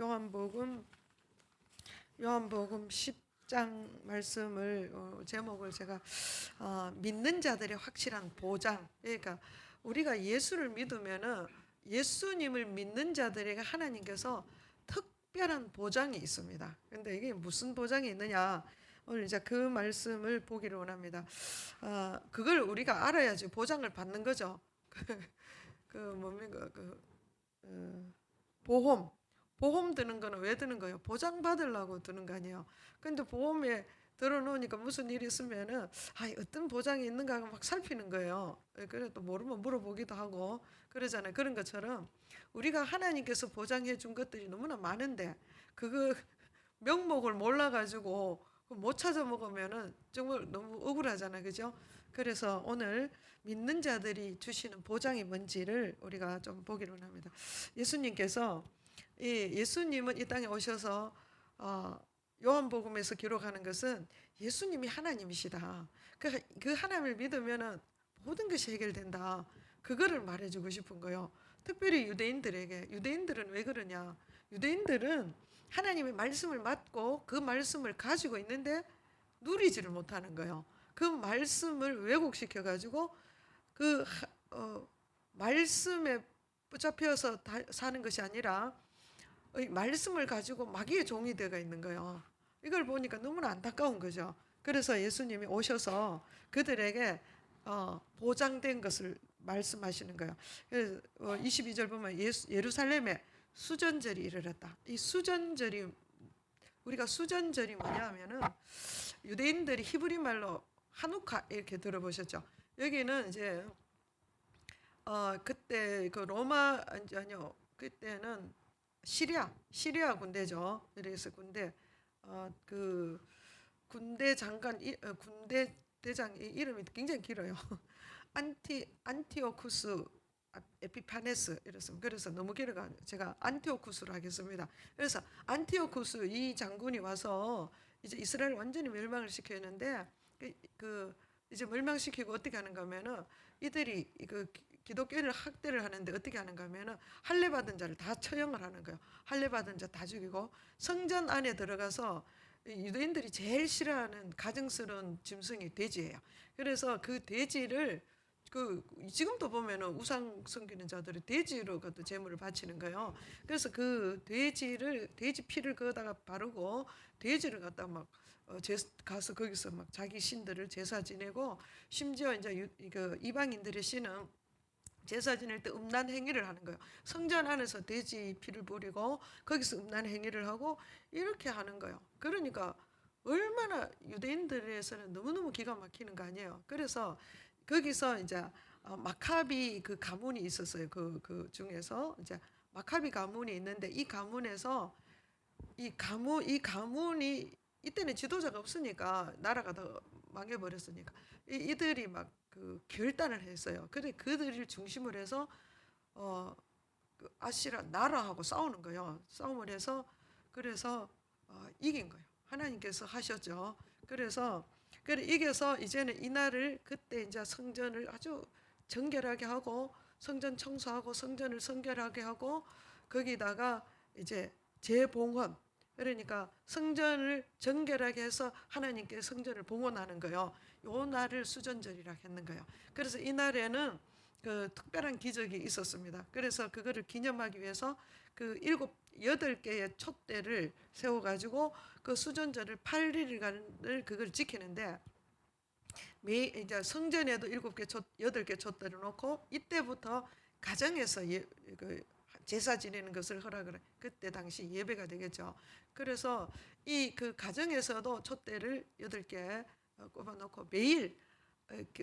요한복음 10장 말씀을 제목을 제가 믿는 자들의 확실한 보장. 그러니까 우리가 예수를 믿으면은 예수님을 믿는 자들에게 하나님께서 특별한 보장이 있습니다. 근데 이게 무슨 보장이 있느냐? 오늘 이제 그 말씀을 보기를 원합니다. 그걸 우리가 알아야지 보장을 받는 거죠. 그 뭡니까? 보험. 보험 드는 거는 왜 드는 거예요? 보장 받으려고 드는 거 아니에요. 근데 보험에 들어놓으니까 무슨 일이 있으면은 어떤 보장이 있는가 하고 막 살피는 거예요. 그래 또 모르면 물어보기도 하고 그러잖아요. 그런 것처럼 우리가 하나님께서 보장해 준 것들이 너무나 많은데 그거 명목을 몰라가지고 못 찾아 먹으면은 정말 너무 억울하잖아요. 그죠? 그래서 오늘 믿는 자들이 주시는 보장이 뭔지를 우리가 좀 보기로 합니다. 예수님은 이 땅에 오셔서 요한복음에서 기록하는 것은 예수님이 하나님이시다. 그 하나님을 믿으면은 모든 것이 해결된다. 그거를 말해주고 싶은 거예요. 특별히 유대인들은 왜 그러냐? 유대인들은 하나님의 말씀을 받고 그 말씀을 가지고 있는데 누리지를 못하는 거예요. 그 말씀을 왜곡시켜 가지고 그 말씀에 붙잡혀서 사는 것이 아니라 말씀을 가지고 마귀의 종이 되어 있는 거예요. 이걸 보니까 너무나 안타까운 거죠. 그래서 예수님이 오셔서 그들에게 보장된 것을 말씀하시는 거예요. 그래서 22절 보면 예루살렘에 수전절이 이르렀다. 이 수전절이 우리가 수전절이 뭐냐 하면은 유대인들이 히브리 말로 하누카 이렇게 들어보셨죠? 여기는 이제 그때 그 로마 아니요 그때는 시리아 군대죠. 그래서 그 군대 장관 군대 대장 이름이 굉장히 길어요. 안티오쿠스 에피파네스 이랬습니다. 그래서 너무 길어가 제가 안티오쿠스로 하겠습니다. 그래서 안티오쿠스 이 장군이 와서 이제 이스라엘 완전히 멸망을 시켰는데 이제 멸망시키고 어떻게 하는가 하면은 이들이 기독교인을 학대를 하는데 어떻게 하는가 하면은 할례 받은 자를 다 처형을 하는 거예요. 할례 받은 자 다 죽이고 성전 안에 들어가서 유대인들이 제일 싫어하는 가증스러운 짐승이 돼지예요. 그래서 그 돼지를 지금도 보면은 우상 섬기는 자들이 돼지로 그 제물을 바치는 거예요. 그래서 그 돼지 피를 거기다가 바르고 돼지를 갖다 막 가서 거기서 막 자기 신들을 제사 지내고 심지어 이제 이방인들의 신은 제사 지낼 때 음란 행위를 하는 거예요. 성전 안에서 돼지 피를 뿌리고 거기서 음란 행위를 하고 이렇게 하는 거예요. 그러니까 얼마나 유대인들에서는 너무너무 기가 막히는 거 아니에요. 그래서 거기서 이제 마카비 그 가문이 있었어요. 그 중에서 이제 마카비 가문이 있는데 이 가문에서 이 가문이 이때는 지도자가 없으니까 나라가 더 망해버렸으니까 이들이 막 그 결단을 했어요. 그래 그들을 중심으로 해서 그 아시라 나라하고 싸우는 거예요. 싸움을 해서 그래서 이긴 거예요. 하나님께서 하셨죠. 그래서 이겨서 이제는 이날을 그때 이제 성전을 아주 정결하게 하고 성전 청소하고 성전을 성결하게 하고 거기다가 이제 재봉헌 그러니까 성전을 정결하게 해서 하나님께 성전을 봉헌하는 거예요. 요 날을 수전절이라 했는 거예요. 그래서 이 날에는 그 특별한 기적이 있었습니다. 그래서 그거를 기념하기 위해서 그 8개의 촛대를 세워가지고 그 수전절을 8일간을 그걸 지키는데 이제 성전에도 8개 촛대를 놓고 이때부터 가정에서 제사 지내는 것을 허락을 그때 당시 예배가 되겠죠. 그래서 그 가정에서도 촛대를 8개 꼽아 놓고 매일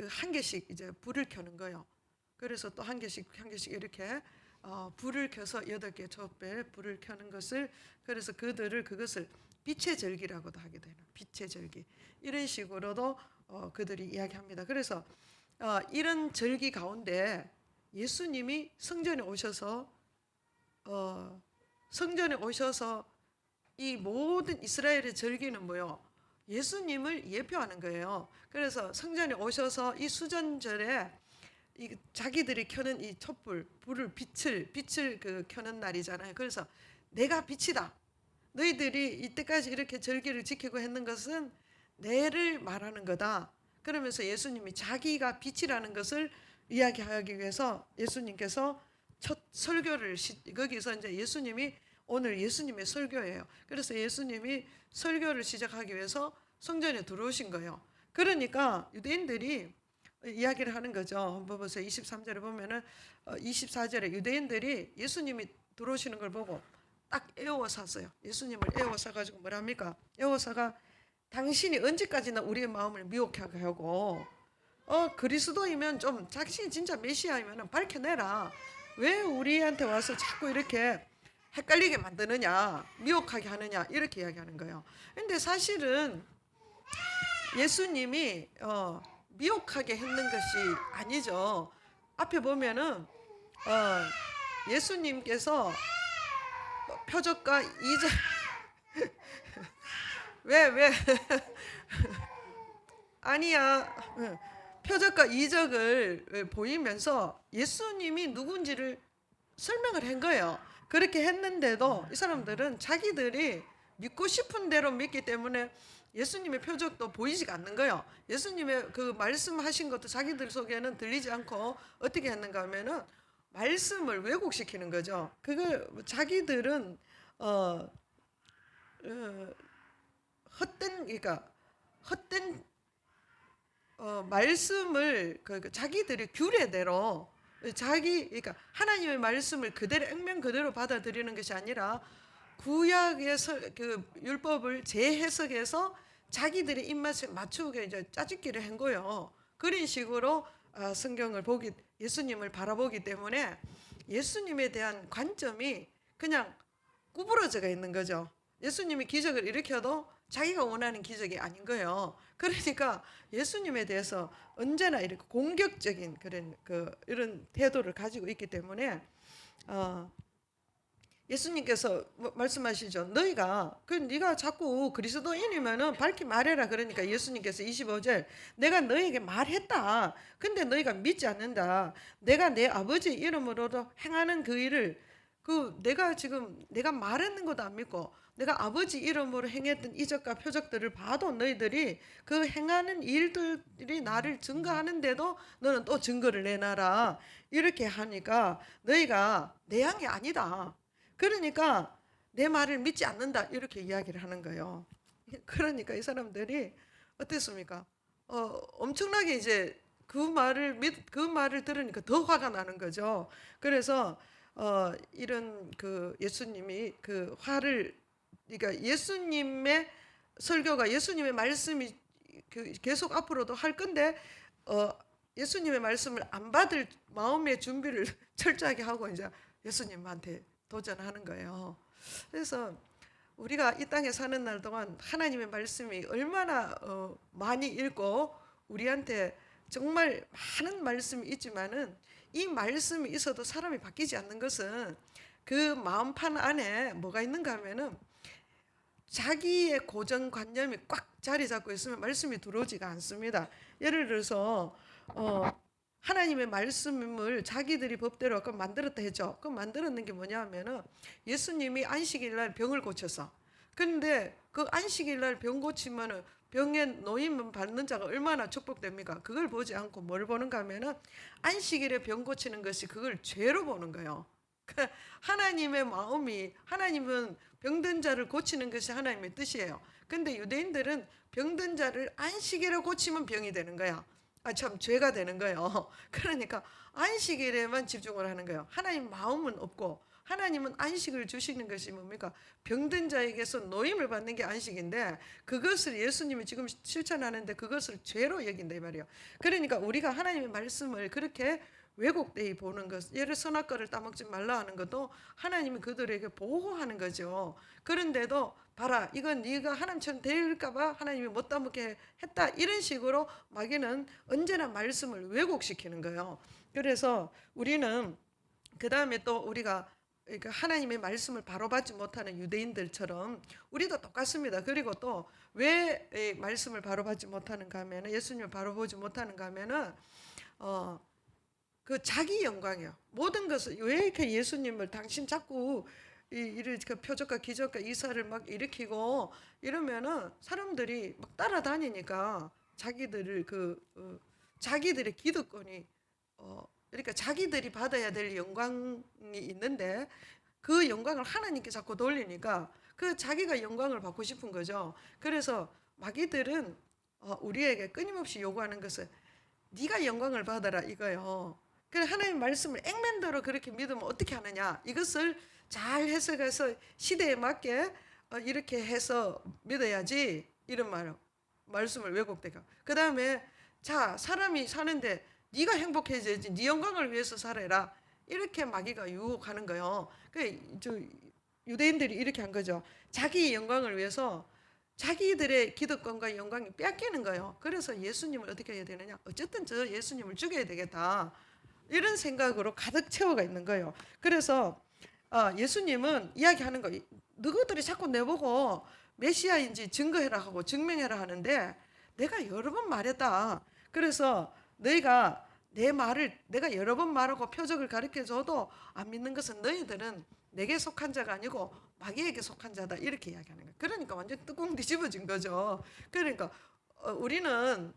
한 개씩 이제 불을 켜는 거예요. 그래서 또 한 개씩 이렇게 불을 켜서 8개 촛대 불을 켜는 것을 그래서 그것을 빛의 절기라고도 하게 되는 빛의 절기 이런 식으로도 그들이 이야기합니다. 그래서 이런 절기 가운데 예수님이 성전에 오셔서 이 모든 이스라엘의 절기는 뭐요? 예수님을 예표하는 거예요. 그래서 성전에 오셔서 이 수전절에 자기들이 켜는 이 촛불, 빛을 켜는 날이잖아요. 그래서 내가 빛이다. 너희들이 이때까지 이렇게 절기를 지키고 했는 것은 내를 말하는 거다. 그러면서 예수님이 자기가 빛이라는 것을 이야기하기 위해서 예수님께서 첫 설교를 거기서 이제 예수님이 오늘 예수님의 설교예요. 그래서 예수님이 설교를 시작하기 위해서 성전에 들어오신 거예요. 그러니까 유대인들이 이야기를 하는 거죠. 한번 보세요. 23절에 보면은 24절에 유대인들이 예수님이 들어오시는 걸 보고 딱 에워쌌어요. 예수님을 에워싸가지고 뭐랍니까? 에워싸가 당신이 언제까지나 우리의 마음을 미혹하게 하고 그리스도이면 좀 자신이 진짜 메시아이면 밝혀내라. 왜 우리한테 와서 자꾸 이렇게 헷갈리게 만드느냐, 미혹하게 하느냐 이렇게 이야기하는 거예요. 근데 사실은 예수님이 미혹하게 했는 것이 아니죠. 앞에 보면은 예수님께서 표적과 이적 왜 아니야. 표적과 이적을 보이면서 예수님이 누군지를 설명을 한 거예요. 그렇게 했는데도 이 사람들은 자기들이 믿고 싶은 대로 믿기 때문에 예수님의 표적도 보이지가 않는 거예요. 예수님의 그 말씀하신 것도 자기들 속에는 들리지 않고 어떻게 했는가 하면은 말씀을 왜곡시키는 거죠. 그걸 자기들은 헛된 말씀을 자기들의 규례대로 그러니까 하나님의 말씀을 그대로 액면 그대로 받아들이는 것이 아니라 구약의 그 율법을 재해석해서 자기들의 입맛에 맞추게 이제 짜집기를 한 거예요. 그런 식으로 성경을 예수님을 바라보기 때문에 예수님에 대한 관점이 그냥 구부러져가 있는 거죠. 예수님이 기적을 일으켜도 자기가 원하는 기적이 아닌 거예요. 그러니까 예수님에 대해서 언제나 이렇게 공격적인 그런 이런 태도를 가지고 있기 때문에 예수님께서 말씀하시죠. 네가 자꾸 그리스도인이면은 밝히 말해라. 그러니까 예수님께서 25절 내가 너에게 말했다. 근데 너희가 믿지 않는다. 내가 내 아버지 이름으로도 행하는 그 일을 내가 말했는 것도 안 믿고 내가 아버지 이름으로 행했던 이적과 표적들을 봐도 너희들이 그 행하는 일들이 나를 증거하는데도 너는 또 증거를 내놔라. 이렇게 하니까 너희가 내 양이 아니다. 그러니까 내 말을 믿지 않는다. 이렇게 이야기를 하는 거예요. 그러니까 이 사람들이 어땠습니까? 엄청나게 이제 그 말을 들으니까 더 화가 나는 거죠. 그래서 이런 예수님이 그러니까 예수님의 설교가 예수님의 말씀이 계속 앞으로도 할 건데 예수님의 말씀을 안 받을 마음의 준비를 철저하게 하고 이제 예수님한테 도전하는 거예요. 그래서 우리가 이 땅에 사는 날 동안 하나님의 말씀이 얼마나 많이 읽고 우리한테 정말 많은 말씀이 있지만은 이 말씀이 있어도 사람이 바뀌지 않는 것은 그 마음판 안에 뭐가 있는가 하면은 자기의 고정관념이 꽉 자리 잡고 있으면 말씀이 들어오지가 않습니다. 예를 들어서 하나님의 말씀을 자기들이 법대로 만들었다 했죠. 그 만들었는 게 뭐냐 하면은 예수님이 안식일 날 병을 고쳐서 근데 그 안식일 날 병 고치면은 병에 노임을 받는 자가 얼마나 축복됩니까? 그걸 보지 않고 뭘 보는가 하면은 안식일에 병 고치는 것이 그걸 죄로 보는 거예요. 하나님의 마음이 하나님은 병든 자를 고치는 것이 하나님의 뜻이에요. 근데 유대인들은 병든 자를 안식일에 고치면 병이 되는 거야. 참 죄가 되는 거예요. 그러니까 안식일에만 집중을 하는 거예요. 하나님 마음은 없고 하나님은 안식을 주시는 것이 뭡니까? 병든 자에게서 노임을 받는 게 안식인데 그것을 예수님이 지금 실천하는데 그것을 죄로 여긴다 이 말이에요. 그러니까 우리가 하나님의 말씀을 그렇게 왜곡되이 보는 것, 예를 선악과를 따먹지 말라 하는 것도 하나님이 그들에게 보호하는 거죠. 그런데도 봐라, 이건 네가 하나님처럼 될까봐 하나님이 못 따먹게 했다 이런 식으로 마귀는 언제나 말씀을 왜곡시키는 거예요. 그래서 우리는 그 다음에 또 우리가 하나님의 말씀을 바로 받지 못하는 유대인들처럼 우리도 똑같습니다. 그리고 또 왜 말씀을 바로 받지 못하는가 하면은 예수님을 바로 보지 못하는가 하면은 그 자기 영광이요. 모든 것을 왜 이렇게 예수님을 당신 자꾸 이렇게 표적과 기적과 이사를 막 일으키고 이러면은 사람들이 막 따라다니니까 자기들을 자기들의 기득권이 그러니까 자기들이 받아야 될 영광이 있는데 그 영광을 하나님께 자꾸 돌리니까 그 자기가 영광을 받고 싶은 거죠. 그래서 마귀들은 우리에게 끊임없이 요구하는 것은 네가 영광을 받아라 이거요. 그래 하나님 말씀을 액면대로 그렇게 믿으면 어떻게 하느냐? 이것을 잘 해석해서 시대에 맞게 이렇게 해서 믿어야지 이런 말씀을 왜곡되고 그 다음에 자 사람이 사는데 네가 행복해져야지 네 영광을 위해서 살아라 이렇게 마귀가 유혹하는 거예요. 저 유대인들이 이렇게 한 거죠. 자기 영광을 위해서 자기들의 기득권과 영광이 뺏기는 거예요. 그래서 예수님을 어떻게 해야 되느냐? 어쨌든 저 예수님을 죽여야 되겠다. 이런 생각으로 가득 채워가 있는 거예요. 그래서 예수님은 이야기하는 거예요. 너희들이 자꾸 내보고 메시아인지 증거해라 하고 증명해라 하는데 내가 여러 번 말했다. 그래서 너희가 내 말을 내가 여러 번 말하고 표적을 가르쳐줘도 안 믿는 것은 너희들은 내게 속한 자가 아니고 마귀에게 속한 자다 이렇게 이야기하는 거예요. 그러니까 완전 뚜껑 뒤집어진 거죠. 그러니까 우리는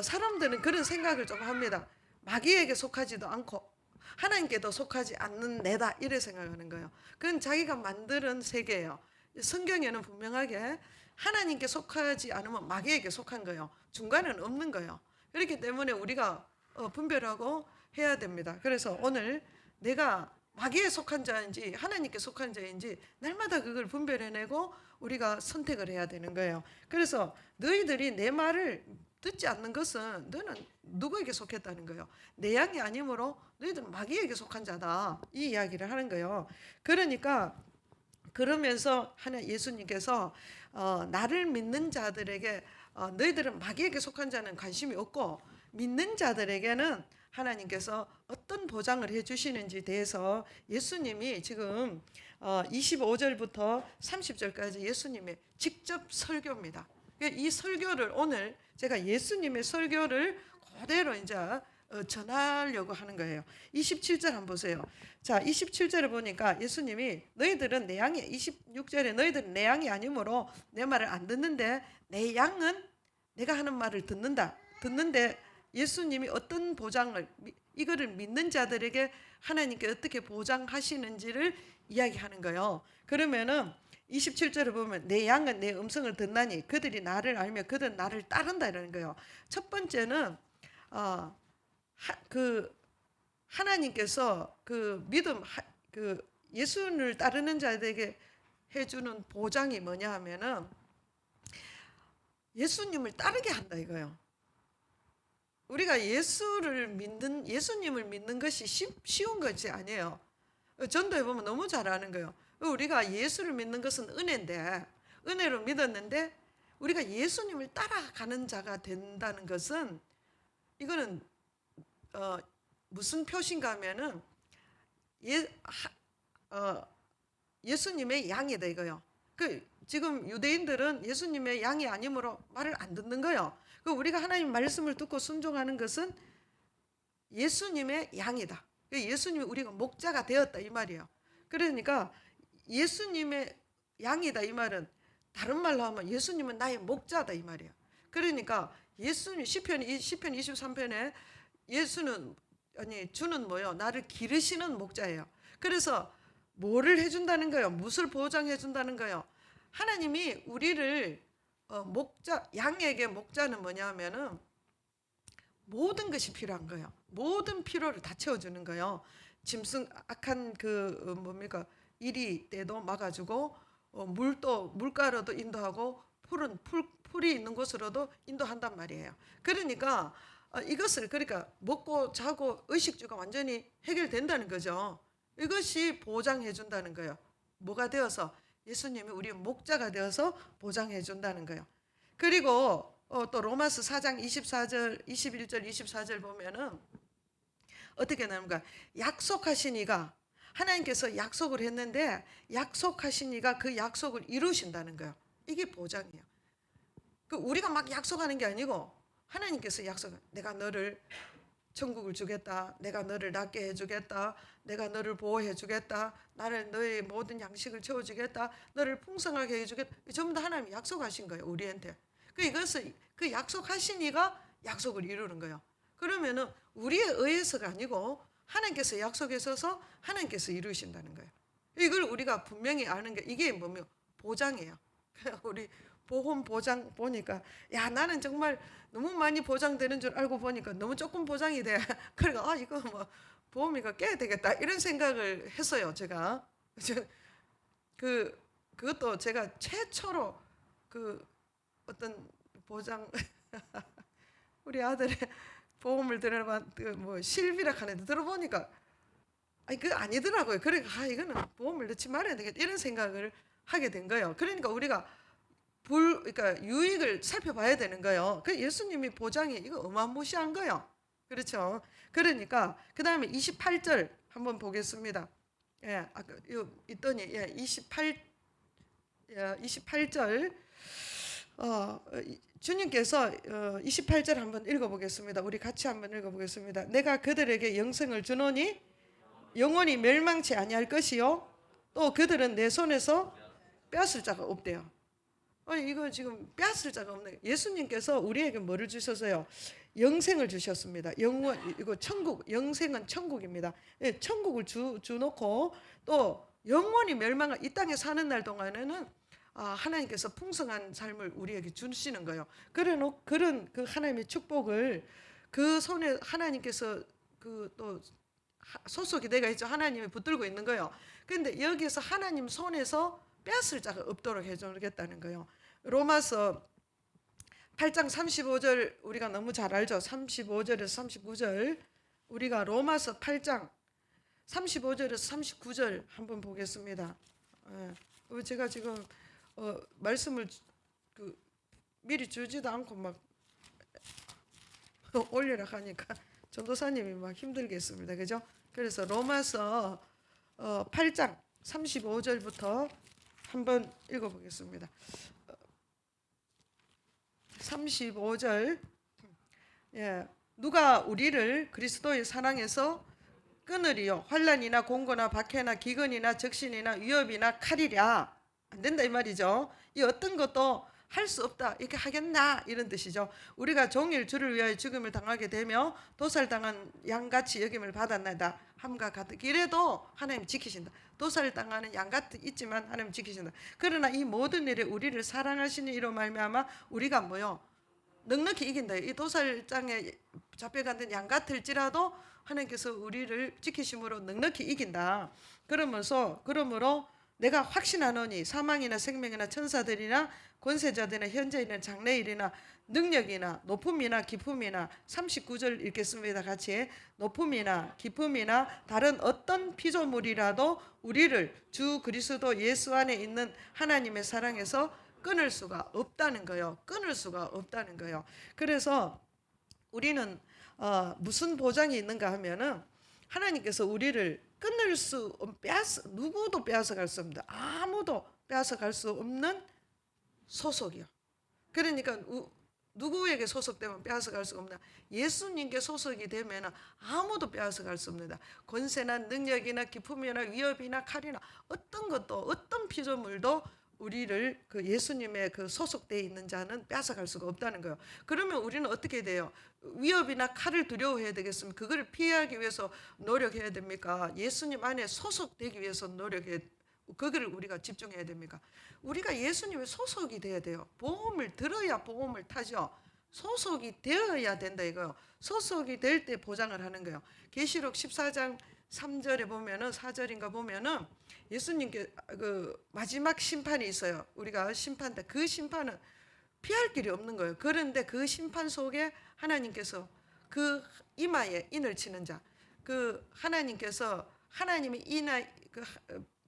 사람들은 그런 생각을 좀 합니다. 마귀에게 속하지도 않고 하나님께도 속하지 않는 내다 이래 생각하는 거예요. 그건 자기가 만드는 세계예요. 성경에는 분명하게 하나님께 속하지 않으면 마귀에게 속한 거예요. 중간은 없는 거예요. 그렇기 때문에 우리가 분별하고 해야 됩니다. 그래서 오늘 내가 마귀에 속한 자인지 하나님께 속한 자인지 날마다 그걸 분별해내고 우리가 선택을 해야 되는 거예요. 그래서 너희들이 내 말을 듣지 않는 것은 너는 누구에게 속했다는 거예요. 내 양이 아니므로 너희들은 마귀에게 속한 자다. 이 이야기를 하는 거예요. 그러니까 그러면서 예수님께서 나를 믿는 자들에게 너희들은 마귀에게 속한 자는 관심이 없고 믿는 자들에게는 하나님께서 어떤 보장을 해주시는지 대해서 예수님이 지금 25절부터 30절까지 예수님의 직접 설교입니다. 이 설교를 오늘 제가 예수님의 설교를 그대로 이제 전하려고 하는 거예요. 27절 한번 보세요. 자, 27절을 보니까 예수님이 너희들은 내 양이 26절에 너희들은 내 양이 아니므로 내 말을 안 듣는데 내 양은 내가 하는 말을 듣는데 예수님이 어떤 보장을 이거를 믿는 자들에게 하나님께 어떻게 보장하시는지를 이야기하는 거예요. 그러면은 27절을 보면 내 양은 내 음성을 듣나니 그들이 나를 알며 그들은 나를 따른다 이러는 거예요. 첫 번째는 하나님께서 그 믿음 예수를 따르는 자들에게 해주는 보장이 뭐냐 하면은 예수님을 따르게 한다 이거예요. 우리가 예수님을 믿는 것이 쉬운 것이 아니에요. 전도해 보면 너무 잘 아는 거예요. 우리가 예수를 믿는 것은 은혜인데 은혜로 믿었는데 우리가 예수님을 따라가는 자가 된다는 것은 이거는 무슨 표시인가 하면은 예수님의 양이다 이거요. 지금 유대인들은 예수님의 양이 아니므로 말을 안 듣는 거예요. 우리가 하나님 말씀을 듣고 순종하는 것은 예수님의 양이다. 예수님이 우리가 목자가 되었다 이 말이에요. 그러니까 예수님의 양이다 이 말은 다른 말로 하면 예수님은 나의 목자다 이 말이에요. 그러니까 예수님 시편 23편에 주는 뭐요? 나를 기르시는 목자예요. 그래서 뭐를 해준다는 거예요? 무엇을 보장해 준다는 거예요? 하나님이 우리를 양에게 목자는 뭐냐면은 모든 것이 필요한 거예요. 모든 필요를 다 채워주는 거예요. 악한 이리 때도 막아주고 물가로도 인도하고 풀이 있는 곳으로도 인도한단 말이에요. 그러니까 이것을 먹고 자고 의식주가 완전히 해결된다는 거죠. 이것이 보장해 준다는 거예요. 뭐가 되어서 예수님이 우리의 목자가 되어서 보장해 준다는 거예요. 그리고 또 로마서 4장 21절 24절 보면은 어떻게 나옵니까? 약속하신 이가 하나님께서 약속을 했는데 약속하신 이가 그 약속을 이루신다는 거예요. 이게 보장이에요. 우리가 막 약속하는 게 아니고 하나님께서 내가 너를 천국을 주겠다. 내가 너를 낫게 해주겠다. 내가 너를 보호해 주겠다. 나를 너의 모든 양식을 채워주겠다. 너를 풍성하게 해주겠다. 전부 다 하나님이 약속하신 거예요, 우리한테. 그 이것을 그 약속하신 이가 약속을 이루는 거예요. 그러면은 우리에 의해서가 아니고 하나님께서 약속하셔서 하나님께서 이루신다는 거예요. 이걸 우리가 분명히 아는 게 이게 뭐면 보장이에요. 우리 보험 보장 보니까 야 나는 정말 너무 많이 보장되는 줄 알고 보니까 너무 조금 보장이 돼. 그러니까 이거 뭐 보험이가 깨야 되겠다 이런 생각을 했어요. 제가 그것도 제가 최초로 그 어떤 보장 우리 아들의 보험을 들어봤 뭐 실비라 하는데 들어보니까 그 아니더라고요. 그러니까 이거는 보험을 넣지 말아야 되겠다 이런 생각을 하게 된 거예요. 그러니까 우리가 그러니까 유익을 살펴봐야 되는 거예요. 그 예수님이 보장이 이거 어마무시한 거예요. 그렇죠? 그러니까 그 다음에 28절 한번 보겠습니다. 예, 아까 있더니 28절 주님께서 28절 한번 읽어보겠습니다. 우리 같이 한번 읽어보겠습니다. 내가 그들에게 영생을 주노니 영원히 멸망치 아니할 것이요 또 그들은 내 손에서 빼앗을 자가 없대요. 이거 지금 빼앗을 자가 없네. 예수님께서 우리에게 뭐를 주셨어요? 영생을 주셨습니다. 영원 이거 천국 영생은 천국입니다. 예, 천국을 주놓고 또 영원히 멸망한 이 땅에 사는 날 동안에는 하나님께서 풍성한 삶을 우리에게 주시는 거예요. 그런 그 하나님의 축복을 그 손에 하나님께서 그 또 소속이 내가 있죠. 하나님이 붙들고 있는 거예요. 그런데 여기서 하나님 손에서 빼앗을 자가 없도록 해주겠다는 거예요. 로마서 8장 35절 우리가 너무 잘 알죠. 35절에서 39절 우리가 로마서 8장 35절에서 39절 한번 보겠습니다. 제가 지금 말씀을 미리 주지도 않고 막 올리라 하니까 전도사님이 막 힘들겠습니다. 그죠? 그래서 로마서 8장 35절부터 한번 읽어보겠습니다. 35절 누가 우리를 그리스도의 사랑에서 끊으리요 환난이나 공고나 박해나 기근이나 적신이나 위협이나 칼이랴 안 된다 이 말이죠. 이 어떤 것도 할 수 없다 이렇게 하겠나 이런 뜻이죠. 우리가 종일 주를 위하여 죽음을 당하게 되며 도살당한 양같이 여김을 받았나이다 함과 같은 이래도 하나님 지키신다. 도살당하는 양같이 있지만 하나님 지키신다. 그러나 이 모든 일에 우리를 사랑하시는 이로 말미암아 우리가 뭐요 넉넉히 이긴다. 이 도살장에 잡혀간 양 같을지라도 하나님께서 우리를 지키심으로 넉넉히 이긴다. 그러므로 내가 확신하노니 사망이나 생명이나 천사들이나 권세자들이나 현재이나 장래일이나 능력이나 높음이나 기품이나 39절 읽겠습니다. 같이 높음이나 기품이나 다른 어떤 피조물이라도 우리를 주 그리스도 예수 안에 있는 하나님의 사랑에서 끊을 수가 없다는 거예요. 끊을 수가 없다는 거예요. 그래서 우리는 무슨 보장이 있는가 하면은 하나님께서 우리를 끊을 수 누구도 빼앗아갈 수 없는 아무도 빼앗아갈 수 없는 소속이요. 그러니까 누구에게 소속되면 빼앗아갈 수 없나? 예수님께 소속이 되면 아무도 빼앗아갈 수 없는다. 권세나 능력이나 기품이나 위협이나 칼이나 어떤 것도 어떤 피조물도 우리를 그 예수님의 그 소속되어 있는 자는 빼앗아갈 수가 없다는 거예요. 그러면 우리는 어떻게 돼요? 위협이나 칼을 두려워해야 되겠습니까? 그걸 피하기 위해서 노력해야 됩니까? 예수님 안에 소속되기 위해서 그거를 우리가 집중해야 됩니까? 우리가 예수님의 소속이 돼야 돼요. 보험을 들어야 보험을 타죠. 소속이 되어야 된다 이거요. 소속이 될 때 보장을 하는 거예요. 계시록 14장 3절에 보면은 4절인가 보면은 예수님께 그 마지막 심판이 있어요. 우리가 심판 때 그 심판은 피할 길이 없는 거예요. 그런데 그 심판 속에 하나님께서 그 이마에 인을 치는 자, 그 하나님께서 하나님의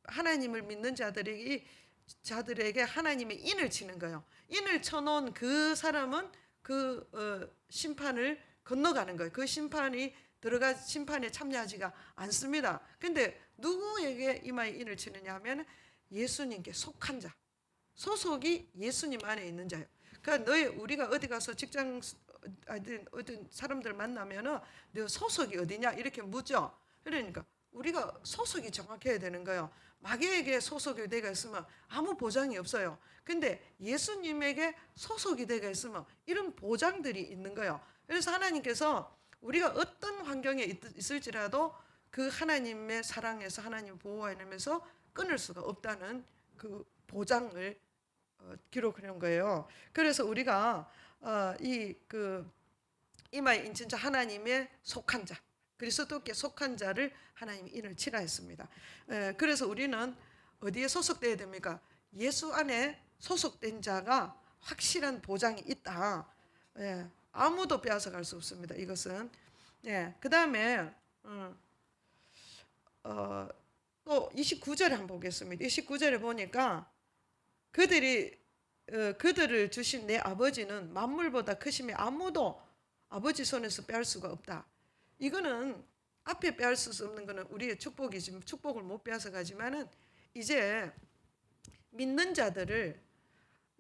하나님을 믿는 자들에게 하나님의 인을 치는 거예요. 인을 쳐놓은 그 사람은 그 심판을 건너가는 거예요. 그 심판에 참여하지가 않습니다. 근데 누구에게 이마에 인을 치느냐 하면 예수님께 속한 자, 소속이 예수님 안에 있는 자예요. 그러니까 우리가 어디 가서 직장 어떤 사람들 만나면은 너 소속이 어디냐 이렇게 묻죠. 그러니까 우리가 소속이 정확해야 되는 거예요. 마귀에게 소속이 되어 있으면 아무 보장이 없어요. 근데 예수님에게 소속이 되어 있으면 이런 보장들이 있는 거예요. 그래서 하나님께서 우리가 어떤 환경에 있을지라도 그 하나님의 사랑에서 하나님 보호하면서 끊을 수가 없다는 그 보장을 기록해 놓은 거예요. 그래서 우리가 이그 이마에 인친 자 하나님의 속한 자 그리스도께 속한 자를 하나님이 인을 치라 했습니다. 그래서 우리는 어디에 소속돼야 됩니까? 예수 안에 소속된 자가 확실한 보장이 있다. 아무도 빼앗아갈 수 없습니다. 이것은. 그 다음에 또 29절에 한번 보겠습니다. 29절에 보니까 그들을 주신 내 아버지는 만물보다 크심에 아무도 아버지 손에서 빼앗을 수가 없다. 이거는 앞에 빼앗을 수 없는 거는 우리의 축복이지 축복을 못 빼앗아 가지만은 이제 믿는 자들을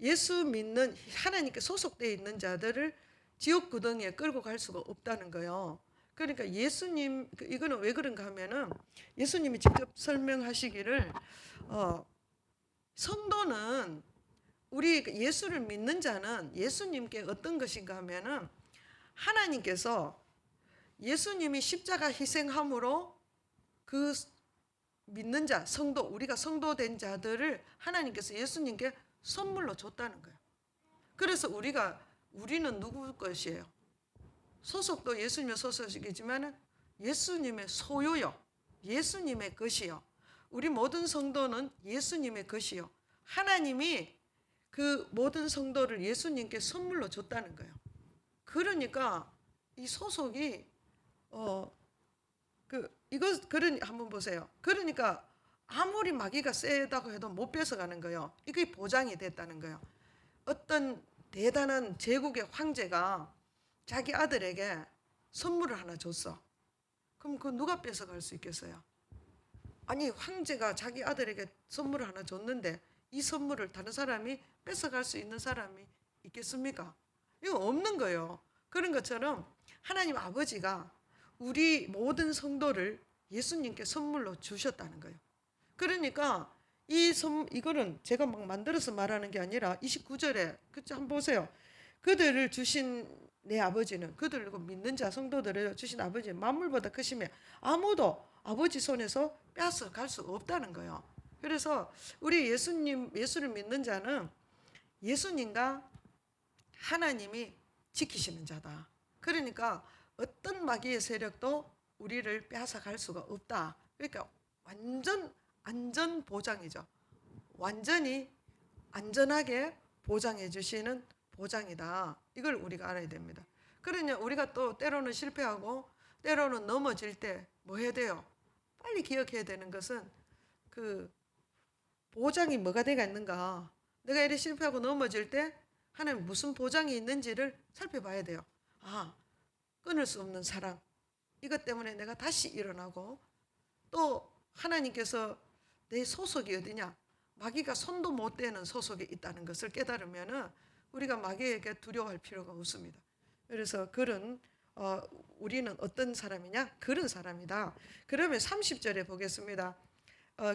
예수 믿는 하나님께 소속되어 있는 자들을 지옥 구덩이에 끌고 갈 수가 없다는 거예요. 그러니까 예수님 이거는 왜 그런가 하면은 예수님이 직접 설명하시기를 성도는 우리 예수를 믿는 자는 예수님께 어떤 것인가 하면은 하나님께서 예수님이 십자가 희생함으로 그 믿는 자, 성도, 우리가 성도된 자들을 하나님께서 예수님께 선물로 줬다는 거예요. 그래서 우리는 누구 것이에요? 소속도 예수님의 소속이지만 예수님의 소유요. 예수님의 것이요. 우리 모든 성도는 예수님의 것이요. 하나님이 그 모든 성도를 예수님께 선물로 줬다는 거예요. 그러니까 이 소속이 그런 한번 보세요. 그러니까 아무리 마귀가 세다고 해도 못 뺏어가는 거예요. 이게 보장이 됐다는 거예요. 어떤 대단한 제국의 황제가 자기 아들에게 선물을 하나 줬어. 그럼 그 누가 뺏어갈 수 있겠어요? 아니 황제가 자기 아들에게 선물을 하나 줬는데 이 선물을 다른 사람이 뺏어갈 수 있는 사람이 있겠습니까? 이거 없는 거예요. 그런 것처럼 하나님 아버지가 우리 모든 성도를 예수님께 선물로 주셨다는 거예요. 그러니까 이거는 제가 막 만들어서 말하는 게 아니라 29절에 한번 보세요. 그들을 주신 내 아버지는 그들을 믿는 자 성도들을 주신 아버지는 만물보다 크시며 아무도 아버지 손에서 빼앗아 갈 수 없다는 거예요. 그래서 우리 예수를 믿는 자는 예수님과 하나님이 지키시는 자다. 그러니까 어떤 마귀의 세력도 우리를 빼앗아 갈 수가 없다. 그러니까 완전 안전 보장이죠. 완전히 안전하게 보장해 주시는 보장이다. 이걸 우리가 알아야 됩니다. 그러냐 우리가 또 때로는 실패하고 때로는 넘어질 때 뭐 해야 돼요? 빨리 기억해야 되는 것은 그 보장이 뭐가 되어 있는가. 내가 이렇게 실패하고 넘어질 때 하나님 무슨 보장이 있는지를 살펴봐야 돼요. 끊을 수 없는 사랑. 이것 때문에 내가 다시 일어나고 또 하나님께서 내 소속이 어디냐? 마귀가 손도 못 대는 소속이 있다는 것을 깨달으면은 우리가 마귀에게 두려워할 필요가 없습니다. 그래서 우리는 어떤 사람이냐? 그런 사람이다. 그러면 30절에 보겠습니다.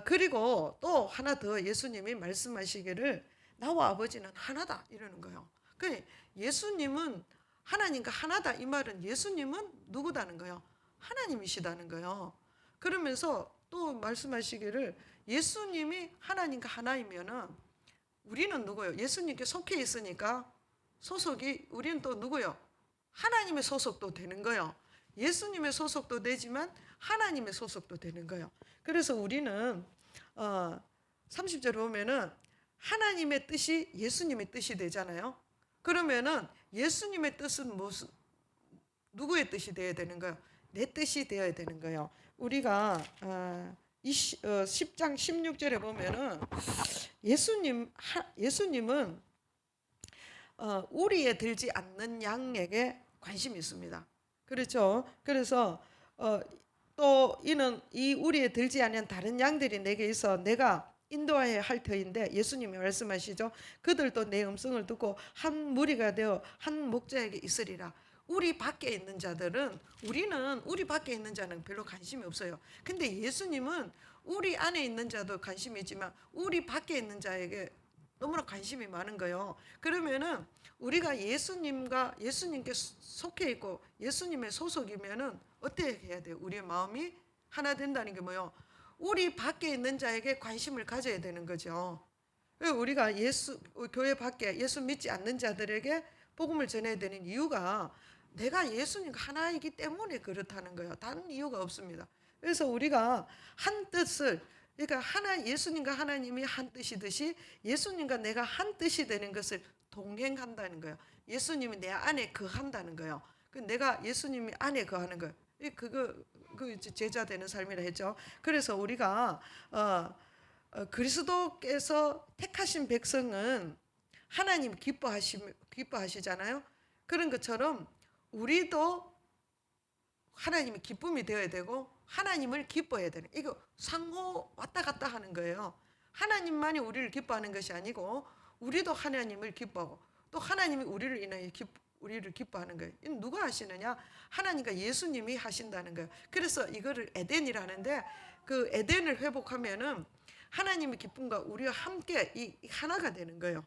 그리고 또 하나 더 예수님이 말씀하시기를 나와 아버지는 하나다 이러는 거예요. 그러니까 예수님은 하나님과 하나다 이 말은 예수님은 누구다는 거예요? 하나님이시다는 거예요. 그러면서 또 말씀하시기를 예수님이 하나님과 하나이면은 우리는 누구예요? 예수님께 속해 있으니까 소속이 우리는 또 누구예요? 하나님의 소속도 되는 거예요. 예수님의 소속도 되지만 하나님의 소속도 되는 거예요. 그래서 우리는 30절 보면은 하나님의 뜻이 예수님의 뜻이 되잖아요. 그러면은 예수님의 뜻은 누구의 뜻이 되어야 되는 거예요? 내 뜻이 되어야 되는 거예요. 우리가 10장 16절에 보면은 예수님은 우리에 들지 않는 양에게 관심이 있습니다. 그렇죠? 그래서 또 이는 이 우리에 들지 않은 다른 양들이 내게 있어 내가 인도하여야 할 터인데 예수님이 말씀하시죠. 그들도 내 음성을 듣고 한 무리가 되어 한 목자에게 있으리라. 우리 밖에 있는 자들은 우리 밖에 있는 자는 별로 관심이 없어요. 근데 예수님은 우리 안에 있는 자도 관심이 있지만 우리 밖에 있는 자에게 너무나 관심이 많은 거예요. 그러면은 우리가 예수님께 속해 있고 예수님의 소속이면은 어떻게 해야 돼요? 우리의 마음이 하나 된다는 게 뭐예요? 우리 밖에 있는 자에게 관심을 가져야 되는 거죠. 우리가 교회 밖에 예수 믿지 않는 자들에게 복음을 전해야 되는 이유가 내가 예수님과 하나이기 때문에 그렇다는 거예요. 다른 이유가 없습니다. 그래서 우리가 한 뜻을, 그러니까 예수님과 하나님이 한 뜻이듯이 예수님과 내가 한 뜻이 되는 것을 동행한다는 거예요. 예수님이 내 안에 거한다는 거예요. 내가 예수님이 안에 거하는 거예요. 그 제자 되는 삶이라 했죠. 그래서 우리가 그리스도께서 택하신 백성은 하나님 기뻐하시잖아요. 그런 것처럼 우리도 하나님의 기쁨이 되어야 되고 하나님을 기뻐해야 되는, 이거 상호 왔다 갔다 하는 거예요. 하나님만이 우리를 기뻐하는 것이 아니고 우리도 하나님을 기뻐하고 또 하나님이 우리를 인하여 우리를 기뻐하는 거예요. 이건 누가 하시느냐? 하나님과 예수님이 하신다는 거예요. 그래서 이거를 에덴이라는데, 그 에덴을 회복하면은 하나님의 기쁨과 우리와 함께 이 하나가 되는 거예요.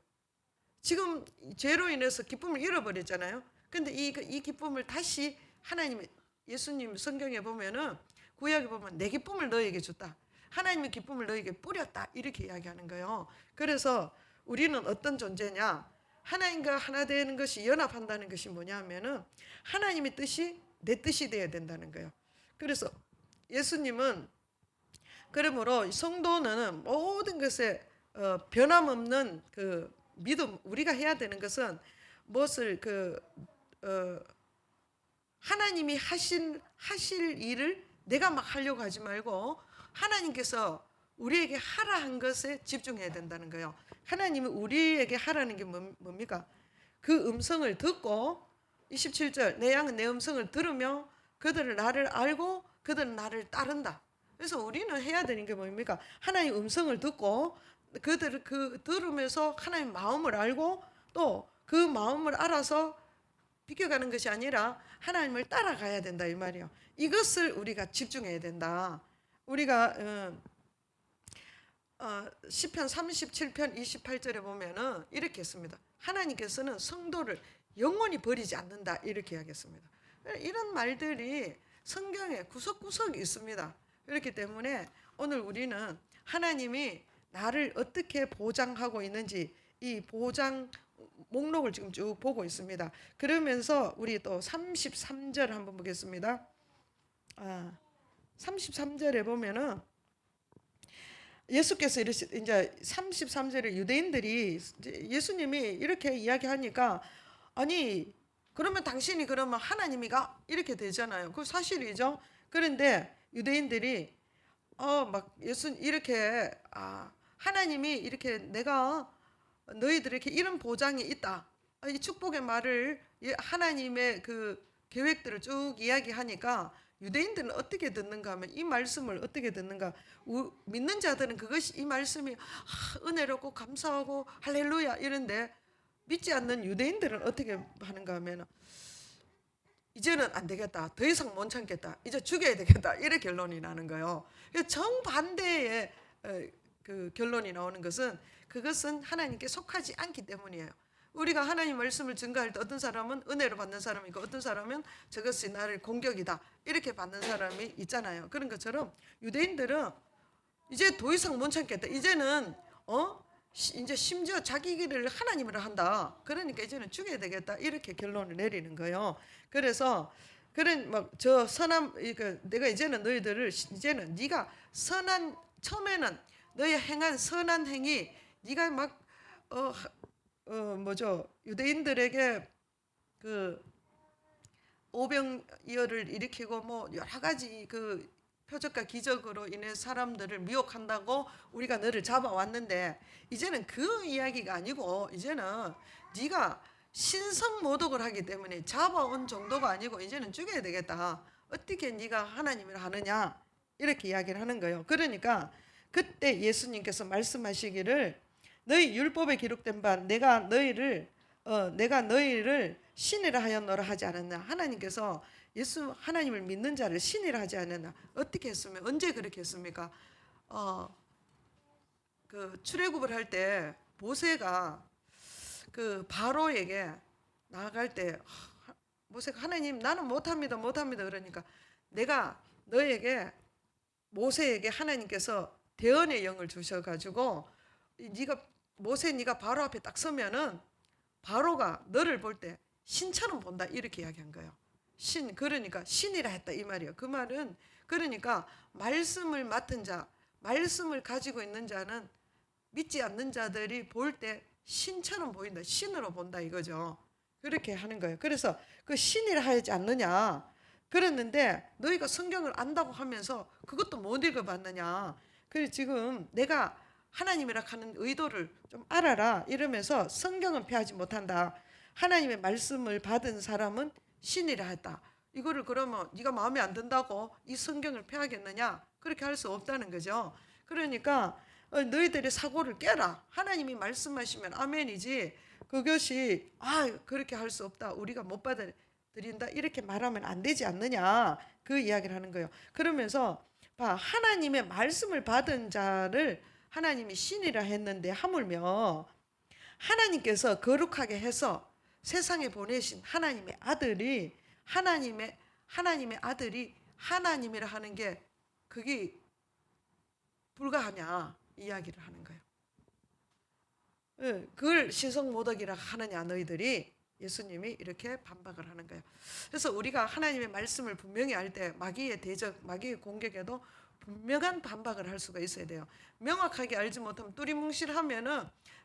지금 죄로 인해서 기쁨을 잃어버렸잖아요. 근데 이 기쁨을 다시 예수님 성경에 보면은, 구약에 보면 내 기쁨을 너에게 줬다, 하나님의 기쁨을 너에게 뿌렸다, 이렇게 이야기하는 거예요. 그래서 우리는 어떤 존재냐? 하나님과 하나 되는 것이, 연합한다는 것이 뭐냐면은 하나님의 뜻이 내 뜻이 되어야 된다는 거예요. 그래서 예수님은, 그러므로 성도는 모든 것에 변함없는 그 믿음, 우리가 해야 되는 것은 무엇을 하나님이 하실 일을 내가 막 하려고 하지 말고 하나님께서 우리에게 하라 한 것에 집중해야 된다는 거예요. 하나님이 우리에게 하라는 게 뭡니까? 그 음성을 듣고, 27절, 내 양은 내 음성을 들으며 그들은 나를 알고 그들은 나를 따른다. 그래서 우리는 해야 되는 게 뭡니까? 하나님 음성을 듣고 그들을 들으면서 하나님 마음을 알고 또 그 마음을 알아서 비켜가는 것이 아니라 하나님을 따라가야 된다, 이 말이에요. 이것을 우리가 집중해야 된다. 우리가 시편 37편 28절에 보면은 이렇게 했습니다. 하나님께서는 성도를 영원히 버리지 않는다, 이렇게 하겠습니다. 이런 말들이 성경에 구석구석에 있습니다. 그렇기 때문에 오늘 우리는 하나님이 나를 어떻게 보장하고 있는지, 이 보장 목록을 지금 쭉 보고 있습니다. 그러면서 우리 또 33절 한번 보겠습니다. 33절에 보면은 예수께서 이제 33절에 유대인들이 예수님이 이렇게 이야기하니까, 아니 그러면 당신이 그러면 하나님이가, 이렇게 되잖아요. 그 사실이죠. 그런데 유대인들이 막 예수 이렇게 하나님이 이렇게 내가 너희들에게 이런 보장이 있다, 이 축복의 말을, 하나님의 그 계획들을 쭉 이야기하니까 유대인들은 어떻게 듣는가 하면, 이 말씀을 어떻게 듣는가, 믿는 자들은 이 말씀이 은혜롭고 감사하고 할렐루야 이런데, 믿지 않는 유대인들은 어떻게 하는가 하면, 이제는 안 되겠다, 더 이상 못 참겠다, 이제 죽여야 되겠다, 이런 결론이 나는 거예요. 정반대의 그 결론이 나오는 것은, 그것은 하나님께 속하지 않기 때문이에요. 우리가 하나님 말씀을 증거할 때 어떤 사람은 은혜로 받는 사람이고 어떤 사람은 저것이 나를 공격이다, 이렇게 받는 사람이 있잖아요. 그런 것처럼 유대인들은 이제 더 이상 못 참겠다, 이제는 이제 심지어 자기 길을 하나님으로 한다, 그러니까 이제는 죽여야 되겠다, 이렇게 결론을 내리는 거예요. 그래서 저 선한, 내가 이제는 너희들을, 이제는 네가 처음에는 너희 행한 선한 행위, 네가 막 유대인들에게 그 오병이어를 일으키고 뭐 여러 가지 그 표적과 기적으로 인해 사람들을 미혹한다고 우리가 너를 잡아왔는데, 이제는 그 이야기가 아니고, 이제는 네가 신성모독을 하기 때문에 잡아온 정도가 아니고 이제는 죽여야 되겠다, 어떻게 네가 하나님을 하느냐, 이렇게 이야기를 하는 거예요. 그러니까 그때 예수님께서 말씀하시기를, 너희 율법에 기록된 바 내가 너희를 내가 너희를 신이라 하였노라 하지 않았나. 하나님께서 예수 하나님을 믿는 자를 신이라 하지 않았나. 어떻게 했으면 언제 그렇게 했습니까? 그 출애굽을 할 때 모세가 그 바로에게 나아갈 때 모세가 하나님 나는 못합니다 그러니까 내가 너에게 모세에게 하나님께서 대언의 영을 주셔가지고 네가 바로 앞에 딱 서면은 바로가 너를 볼 때 신처럼 본다 이렇게 이야기한 거예요. 그러니까 신이라 했다 이 말이에요. 그 말은 그러니까 말씀을 맡은 자, 말씀을 가지고 있는 자는 믿지 않는 자들이 볼 때 신처럼 보인다, 신으로 본다 이거죠. 그렇게 하는 거예요. 그래서 그 신이라 하지 않느냐 그랬는데 너희가 성경을 안다고 하면서 그것도 못 읽어봤느냐. 그래서 지금 내가 하나님이라 하는 의도를 좀 알아라 이러면서 성경은 폐하지 못한다. 하나님의 말씀을 받은 사람은 신이라 했다. 이거를 그러면 네가 마음에 안 든다고 이 성경을 폐하겠느냐? 그렇게 할 수 없다는 거죠. 그러니까 너희들의 사고를 깨라. 하나님이 말씀하시면 아멘이지. 그것이 그렇게 할 수 없다. 우리가 못 받아들인다. 이렇게 말하면 안 되지 않느냐. 그 이야기를 하는 거예요. 그러면서 하나님의 말씀을 받은 자를 하나님이 신이라 했는데 하물며 하나님께서 거룩하게 해서 세상에 보내신 하나님의 아들이 하나님이라 하는 게 그게 불가하냐 이야기를 하는 거예요. 그걸 신성모독이라 하느냐 너희들이 예수님이 이렇게 반박을 하는 거예요. 그래서 우리가 하나님의 말씀을 분명히 알 때 마귀의 대적, 마귀의 공격에도 분명한 반박을 할 수가 있어야 돼요. 명확하게 알지 못하면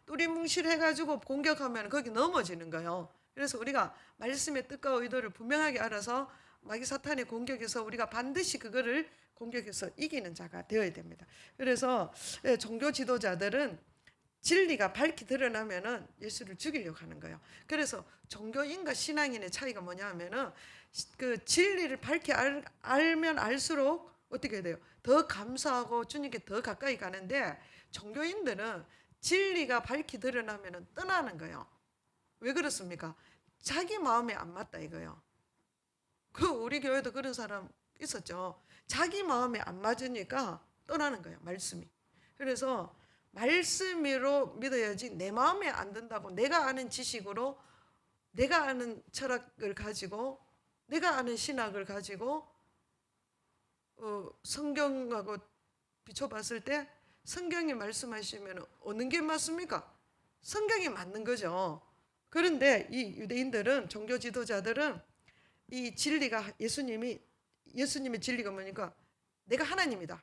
뚜리뭉실해가지고 공격하면 거기 넘어지는 거예요. 그래서 우리가 말씀의 뜻과 의도를 분명하게 알아서 마귀 사탄의 공격에서 우리가 반드시 그거를 공격해서 이기는 자가 되어야 됩니다. 그래서 종교 지도자들은 진리가 밝히 드러나면은 예수를 죽이려고 하는 거예요. 그래서 종교인과 신앙인의 차이가 뭐냐 하면은 그 진리를 밝히 알면 알수록 어떻게 돼요? 더 감사하고 주님께 더 가까이 가는데 종교인들은 진리가 밝히 드러나면은 떠나는 거예요. 왜 그렇습니까? 자기 마음에 안 맞다 이거예요. 우리 교회도 그런 사람 있었죠. 자기 마음에 안 맞으니까 떠나는 거예요. 말씀이. 그래서 말씀으로 믿어야지 내 마음에 안 든다고 내가 아는 지식으로 내가 아는 철학을 가지고 내가 아는 신학을 가지고 성경하고 비춰봤을 때 성경이 말씀하시면 어느 게 맞습니까? 성경이 맞는 거죠. 그런데 이 유대인들은 종교 지도자들은 이 진리가 예수님의 진리가 뭐니까 내가 하나님이다.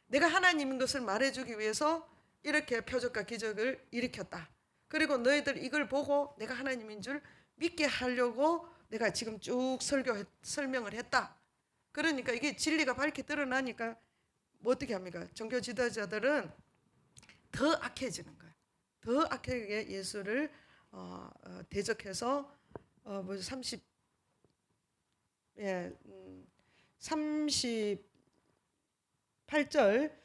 내가 하나님인 것을 말해주기 위해서 이렇게 표적과 기적을 일으켰다. 그리고 너희들 이걸 보고 내가 하나님인 줄 믿게 하려고 내가 지금 쭉 설명을 했다. 그러니까 이게 진리가 밝게 드러나니까 뭐 어떻게 합니까? 종교 지도자들은 더 악해지는 거예요. 더 악하게 예수를 대적해서 38절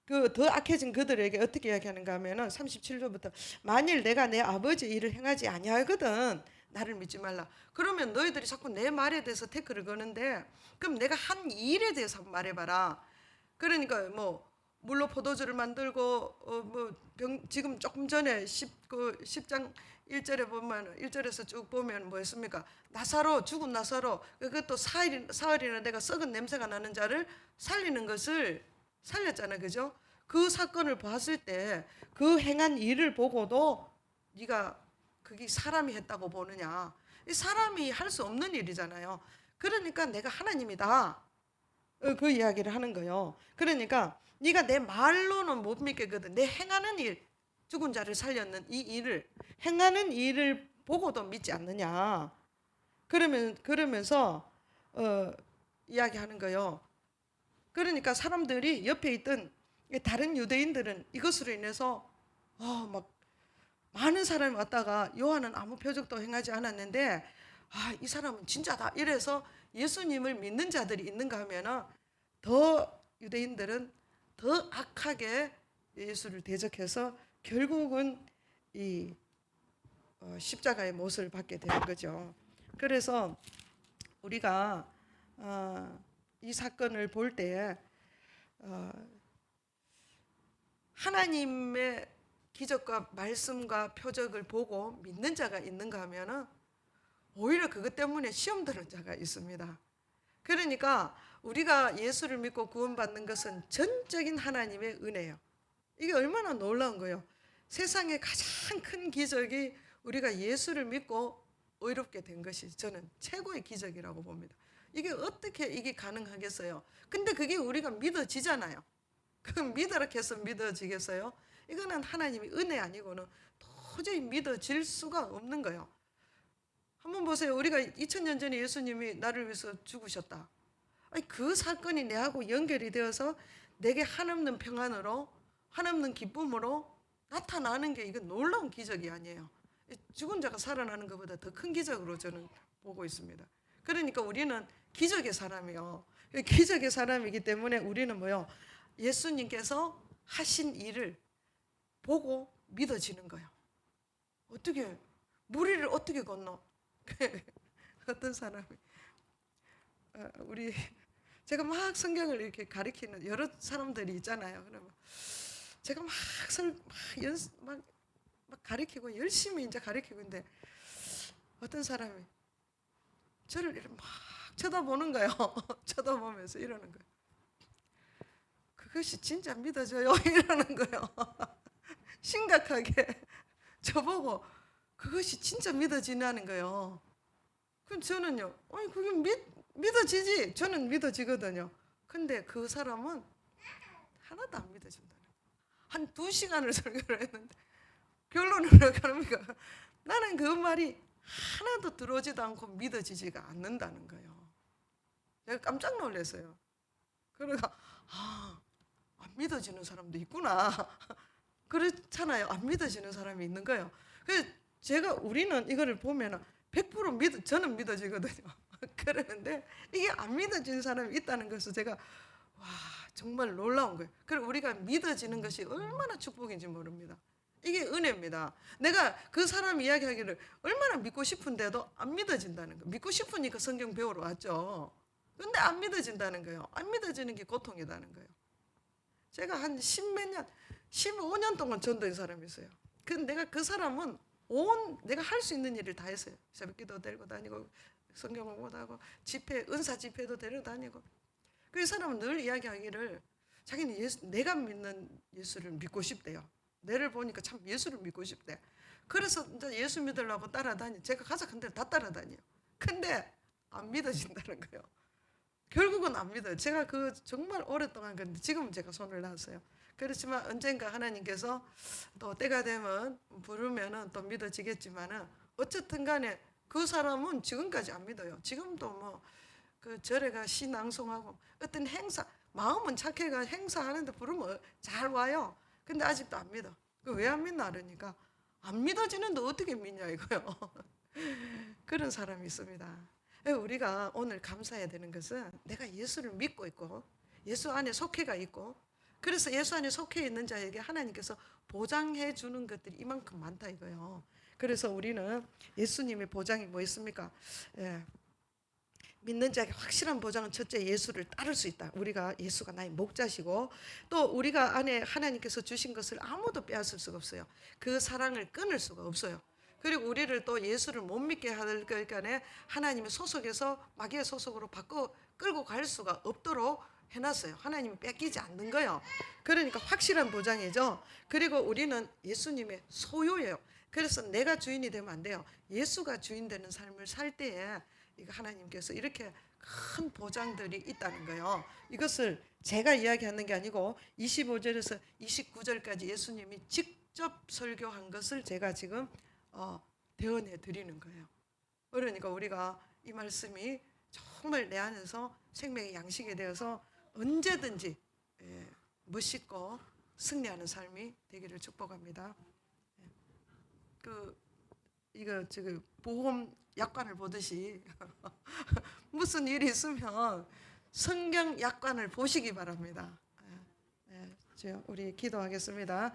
그 더 악해진 그들에게 어떻게 이야기하는가 하면은 37절부터 만일 내가 내 아버지 일을 행하지 아니하거든 나를 믿지 말라. 그러면 너희들이 자꾸 내 말에 대해서 태클을 거는데 그럼 내가 한 일에 대해서 한번 말해봐라. 그러니까 뭐 물로 포도주를 만들고 지금 조금 전에 10장 1절에 보면 1절에서 쭉 보면 뭐였습니까? 죽은 나사로 그것도 사흘이나 내가 썩은 냄새가 나는 자를 살리는 것을 살렸잖아, 그죠? 그 사건을 봤을 때 그 행한 일을 보고도 네가 그게 사람이 했다고 보느냐? 이 사람이 할 수 없는 일이잖아요. 그러니까 내가 하나님이다. 그 이야기를 하는 거예요. 그러니까 네가 내 말로는 못 믿겠거든. 내 행하는 일, 죽은 자를 살렸는 이 일을 행하는 일을 보고도 믿지 않느냐? 그러면서 이야기하는 거예요. 그러니까 사람들이 옆에 있던 다른 유대인들은 이것으로 인해서 막 많은 사람이 왔다가 요한은 아무 표적도 행하지 않았는데 이 사람은 진짜다 이래서 예수님을 믿는 자들이 있는가 하면은 더 유대인들은 더 악하게 예수를 대적해서 결국은 이 십자가의 못을 받게 되는 거죠. 그래서 우리가 이 사건을 볼 때 하나님의 기적과 말씀과 표적을 보고 믿는 자가 있는가 하면은 오히려 그것 때문에 시험 드는 자가 있습니다. 그러니까 우리가 예수를 믿고 구원받는 것은 전적인 하나님의 은혜예요. 이게 얼마나 놀라운 거예요. 세상의 가장 큰 기적이 우리가 예수를 믿고 의롭게 된 것이 저는 최고의 기적이라고 봅니다. 이게 어떻게 이게 가능하겠어요? 근데 그게 우리가 믿어지잖아요. 그럼 믿으라 해서 믿어지겠어요? 이거는 하나님의 은혜 아니고는 도저히 믿어질 수가 없는 거예요. 한번 보세요. 우리가 2000년 전에 예수님이 나를 위해서 죽으셨다. 아니, 그 사건이 내하고 연결이 되어서 내게 한없는 평안으로 한없는 기쁨으로 나타나는 게 이건 놀라운 기적이 아니에요. 죽은 자가 살아나는 것보다 더 큰 기적으로 저는 보고 있습니다. 그러니까 우리는 기적의 사람이요. 기적의 사람이기 때문에 우리는 뭐요? 예수님께서 하신 일을 보고 믿어지는 거예요. 어떻게 무리를 어떻게 건너? 어떤 사람이 우리 제가 막 성경을 이렇게 가르치는 여러 사람들이 있잖아요. 그러면 제가 막 가르치고 열심히 이제 가르치고 있는데 어떤 사람이 저를 이렇게 막 쳐다보는 거예요. 쳐다보면서 이러는 거예요. 그것이 진짜 믿어져요? 이러는 거예요. 심각하게 저보고 그것이 진짜 믿어지냐는 거예요. 그럼 저는요, 아니 그게 믿어지지. 저는 믿어지거든요. 근데 그 사람은 하나도 안 믿어진다는 거예요. 한 2시간을 설교를 했는데 결론으로 그러니까 나는 그 말이 하나도 들어오지도 않고 믿어지지가 않는다는 거예요. 제가 깜짝 놀랐어요. 그러니까 안 믿어지는 사람도 있구나. 그렇잖아요. 안 믿어지는 사람이 있는 거예요. 그래서 우리는 이거를 보면 100% 저는 믿어지거든요. 그러는데 이게 안 믿어지는 사람이 있다는 것을 제가 정말 놀라운 거예요. 그리고 우리가 믿어지는 것이 얼마나 축복인지 모릅니다. 이게 은혜입니다. 내가 그 사람 이야기하기를 얼마나 믿고 싶은데도 안 믿어진다는 거예요. 믿고 싶으니까 성경 배우러 왔죠. 근데 안 믿어진다는 거예요. 안 믿어지는 게 고통이라는 거예요. 제가 한 15년 동안 전도한 사람이 있어요. 내가 그 사람은 내가 할 수 있는 일을 다 했어요. 새벽기도 데리고 다니고 성경 공부하고 은사 집회도 데려다니고. 그 사람은 늘 이야기하기를 자기는 내가 믿는 예수를 믿고 싶대요. 내를 보니까 참 예수를 믿고 싶대. 그래서 이제 예수 믿으려고 제가 가서 데를 다 따라다녀요. 근데 안 믿어진다는 거예요. 결국은 안 믿어요. 제가 정말 오랫동안 그런데 지금은 제가 손을 놨어요. 그렇지만 언젠가 하나님께서 또 때가 되면 부르면은 또 믿어지겠지만은 어쨌든 간에 그 사람은 지금까지 안 믿어요. 지금도 절에가 시 낭송하고 어떤 행사, 마음은 착해가 행사하는데 부르면 잘 와요. 근데 아직도 안 믿어. 왜 안 믿나 그러니까 안 믿어지는데 어떻게 믿냐 이거요. 그런 사람이 있습니다. 우리가 오늘 감사해야 되는 것은 내가 예수를 믿고 있고 예수 안에 속해가 있고 그래서 예수 안에 속해 있는 자에게 하나님께서 보장해 주는 것들이 이만큼 많다 이거예요. 그래서 우리는 예수님의 보장이 뭐 있습니까? 믿는 자에게 확실한 보장은 첫째 예수를 따를 수 있다. 우리가 예수가 나의 목자시고 또 우리가 안에 하나님께서 주신 것을 아무도 빼앗을 수가 없어요. 그 사랑을 끊을 수가 없어요. 그리고 우리를 또 예수를 못 믿게 할 거니까 하나님의 소속에서 마귀의 소속으로 끌고 갈 수가 없도록 해놨어요. 하나님이 뺏기지 않는 거예요. 그러니까 확실한 보장이죠. 그리고 우리는 예수님의 소유예요. 그래서 내가 주인이 되면 안 돼요. 예수가 주인 되는 삶을 살 때에 하나님께서 이렇게 큰 보장들이 있다는 거예요. 이것을 제가 이야기하는 게 아니고 25절에서 29절까지 예수님이 직접 설교한 것을 제가 지금 대언해 드리는 거예요. 그러니까 우리가 이 말씀이 정말 내 안에서 생명의 양식이 되어서 언제든지 멋있고 승리하는 삶이 되기를 축복합니다. 이거 지금 보험 약관을 보듯이 무슨 일이 있으면 성경 약관을 보시기 바랍니다. 우리 기도하겠습니다.